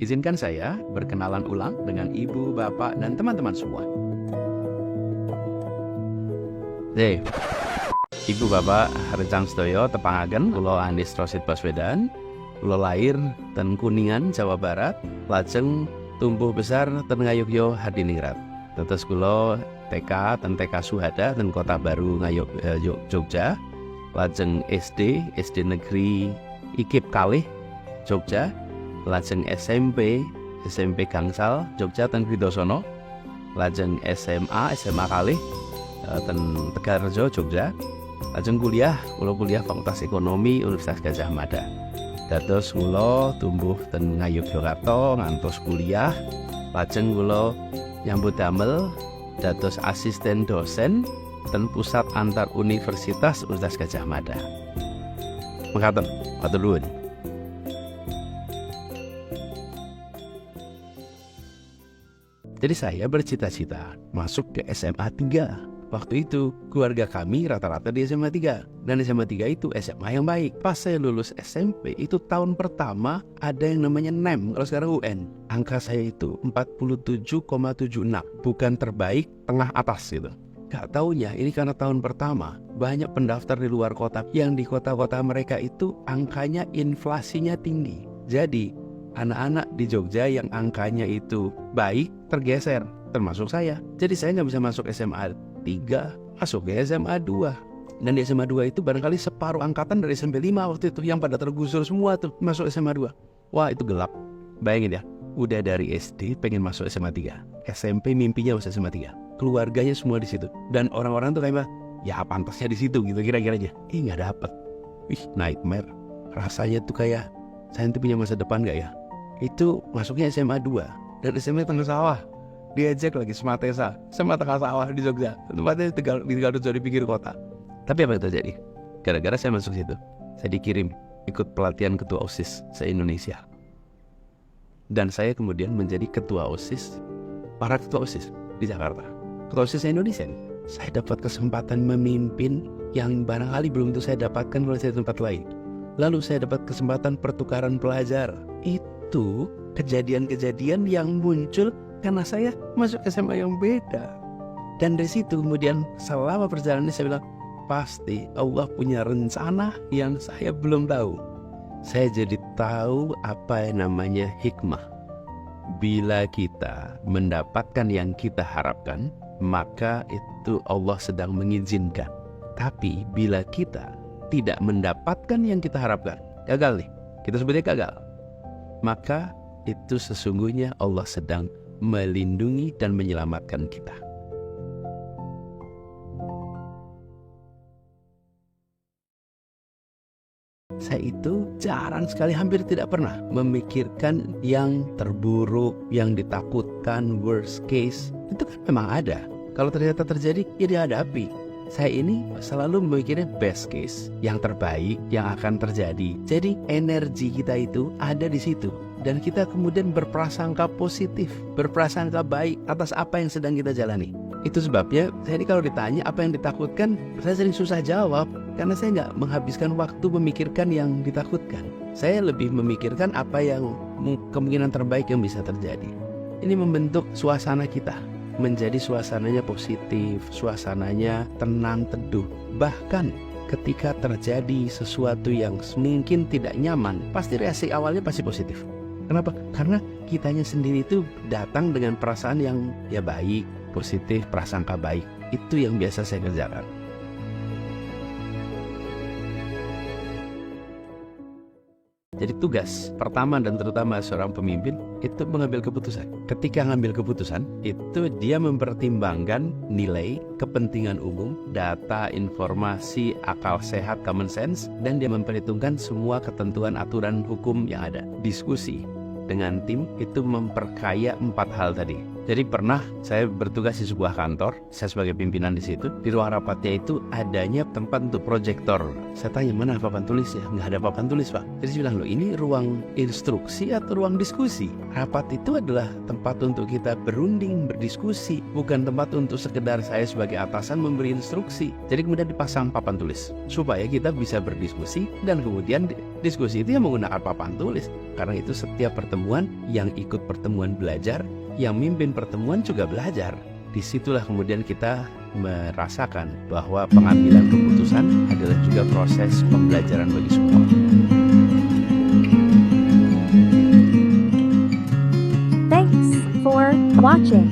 Izinkan saya berkenalan ulang dengan ibu, bapak, dan teman-teman semua. Deh, ibu bapak Harjang Sedoyo Tepangaken, kula Andis Rosid Baswedan, kula lahir ten Kuningan, Jawa Barat, lajeng tumbuh besar ten Ngayogyo Hadiningrat. Tetes kula TK ten TK Suhada ten Kota Baru Ngayogyo Jogja, lajeng SD Negeri Ikip Kalih Jogja, lajeng SMP Gangsal Jogja ten Widosono, lajeng SMA Kalih ten Tegalrejo Jogja, lajeng kuliah Fakultas Ekonomi Universitas Gadjah Mada. Dados kula tumbuh ten Ngayogyakarta ngantos kuliah, lajeng kula nyambut damel dados asisten dosen ten Pusat Antar Universitas Universitas Gadjah Mada. Mekaten, matur nuwun. Jadi saya bercita-cita masuk ke SMA 3. Waktu itu keluarga kami rata-rata di SMA 3. Dan SMA 3 itu SMA yang baik. Pas saya lulus SMP itu tahun pertama ada yang namanya NEM. Kalau sekarang UN. Angka saya itu 47,76. Bukan terbaik, tengah atas gitu. Gak taunya ini karena tahun pertama banyak pendaftar di luar kota. Yang di kota-kota mereka itu angkanya inflasinya tinggi. Jadi anak-anak di Jogja yang angkanya itu baik tergeser, termasuk saya. Jadi saya nggak bisa masuk SMA 3, masuk ke SMA 2. Dan di SMA 2 itu barangkali separuh angkatan dari SMP 5 waktu itu, yang pada tergusur semua tuh masuk SMA 2. Wah, itu gelap. Bayangin ya, udah dari SD pengen masuk SMA 3, SMP mimpinya masuk SMA 3, keluarganya semua di situ. Dan orang-orang tuh kayak, ya pantasnya di situ gitu kira-kiranya. Nggak dapet. Nightmare. Rasanya tuh kayak, saya nanti punya masa depan nggak ya? Itu masuknya SMA 2 dan SMA tengah sawah, diajak lagi Sematesa sama tengah sawah di Jogja, tempatnya di Tegalrejo di pinggir kota. Tapi apa yang terjadi? Gara-gara saya masuk situ, saya dikirim ikut pelatihan ketua OSIS se-Indonesia, dan saya kemudian menjadi ketua OSIS, para ketua OSIS di Jakarta, ketua OSIS se-Indonesia. Saya dapat kesempatan memimpin yang barangkali belum itu saya dapatkan kalau saya di tempat lain. Lalu saya dapat kesempatan pertukaran pelajar. Itu kejadian-kejadian yang muncul karena saya masuk SMA yang beda. Dan dari situ kemudian selama perjalanan ini saya bilang, pasti Allah punya rencana yang saya belum tahu. Saya jadi tahu apa yang namanya hikmah. Bila kita mendapatkan yang kita harapkan, maka itu Allah sedang mengizinkan. Tapi bila kita tidak mendapatkan yang kita harapkan, gagal nih, kita sebutnya gagal, maka itu sesungguhnya Allah sedang melindungi dan menyelamatkan kita. Saya itu jarang sekali, hampir tidak pernah memikirkan yang terburuk, yang ditakutkan, worst case. Itu kan memang ada. Kalau ternyata terjadi, ya dihadapi. Saya ini selalu memikirkan best case, yang terbaik yang akan terjadi. Jadi energi kita itu ada di situ. Dan kita kemudian berprasangka positif, berprasangka baik atas apa yang sedang kita jalani. Itu sebabnya saya ini kalau ditanya apa yang ditakutkan, saya sering susah jawab. Karena saya nggak menghabiskan waktu memikirkan yang ditakutkan. Saya lebih memikirkan apa yang kemungkinan terbaik yang bisa terjadi. Ini membentuk suasana kita menjadi suasananya positif, suasananya tenang, teduh. Bahkan ketika terjadi sesuatu yang mungkin tidak nyaman, pasti reaksi awalnya pasti positif. Kenapa? Karena kitanya sendiri itu datang dengan perasaan yang ya baik, positif, prasangka baik. Itu yang biasa saya kerjakan. Jadi tugas pertama dan terutama seorang pemimpin itu mengambil keputusan. Ketika mengambil keputusan, itu dia mempertimbangkan nilai, kepentingan umum, data, informasi, akal sehat, common sense, dan dia memperhitungkan semua ketentuan aturan hukum yang ada. Diskusi dengan tim itu memperkaya 4 hal tadi. Jadi pernah saya bertugas di sebuah kantor, saya sebagai pimpinan di situ. Di ruang rapatnya itu adanya tempat untuk proyektor. Saya tanya, mana papan tulis ya? Nggak ada papan tulis, Pak. Jadi saya bilang, loh ini ruang instruksi atau ruang diskusi? Rapat itu adalah tempat untuk kita berunding, berdiskusi, bukan tempat untuk sekedar saya sebagai atasan memberi instruksi. Jadi kemudian dipasang papan tulis supaya kita bisa berdiskusi, dan kemudian diskusi itu yang menggunakan papan tulis. Karena itu setiap pertemuan, yang ikut pertemuan belajar, yang mimpin pertemuan juga belajar. Disitulah kemudian kita merasakan bahwa pengambilan keputusan adalah juga proses pembelajaran bagi semua. Thanks for watching.